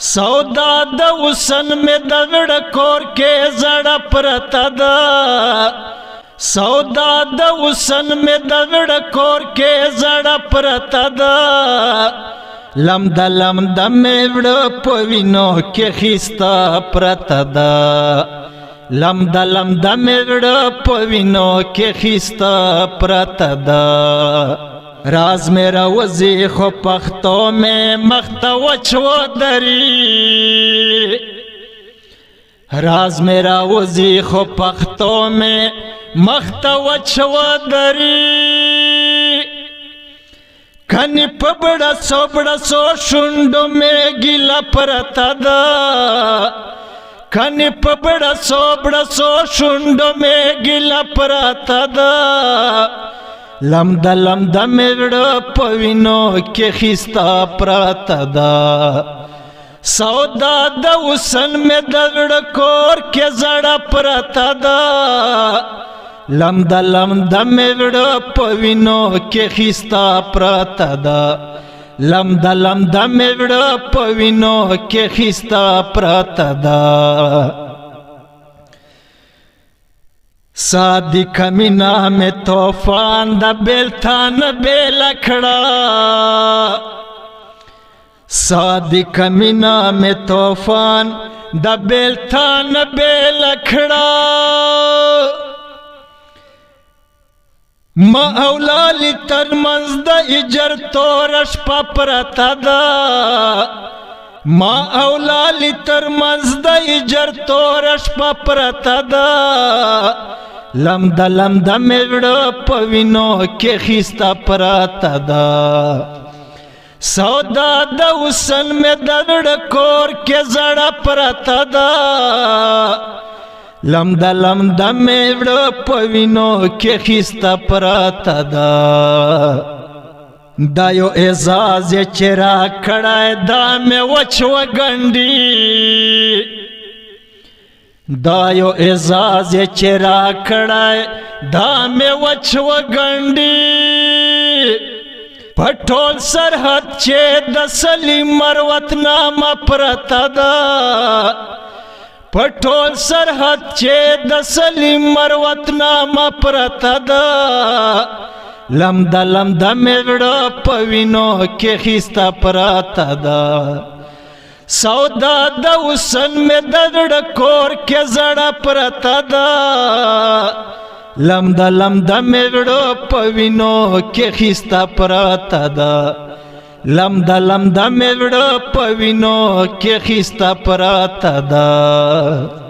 سودا د وسن میں دغڑ کور کے زڑ پرتا دا سودا د وسن میں دغڑ کور کے زڑ پرتا دا لمد میوڑ پوینو کے خیستا پرتا دا لمد میوڑ پوینو کے خیستا پرتا دا راز میرا وزی خو پختو میں مختوچو دری راز میرا وزی خو پختو میں مختوچو دری کنی پبڑا سو شنڈو میں گیلا پرتا دا کنی پبڑا سو شنڈو میں گیلا پرتا دا لمد میوڑ پوینو کے خیستا پراتا دا سودا د وسن میں دغڑ کور کے زڑا پراتا دا لمد میوڑ پوینو کے خیستا پراتا دا لمد میوڑ پوینو کے خیستا پراتا دا سادی کمینا میں توفان دا بیلتان بیلکڑا سادی کمینا میں توفان دا بیلتان بیلکڑا ما اولالی ترمنز دا اجر تورش پاپرتا دا ما اولالی ترمنز دا اجر تورش پاپرتا دا لمد میوڑ پوینو کے خیستا پراتا دا سودا د وسن میں دغڑ کور کے زڑا پراتا دا لمد میوڑ پوینو کے خیستا پراتا دا دا یو اعزاز چرا کھڑائے دا میں وچو گنڈی دا یو اعزاز چرا کھڑائے دا میں وچو گنڈی پٹھول سرحد چے دسلی مروت نام پرتا دا پٹھول سرحد چے دسلی مروت نام پرتا دا لمد میوڑ پوینو کے خیستا پراتا دا سودا د وسن میں دغڑ کور کے زڑا پرتا دا لمد میوڑ پوینو کے خیستا پراتا دا لمد میوڑ پوینو کے خیستا پراتا دا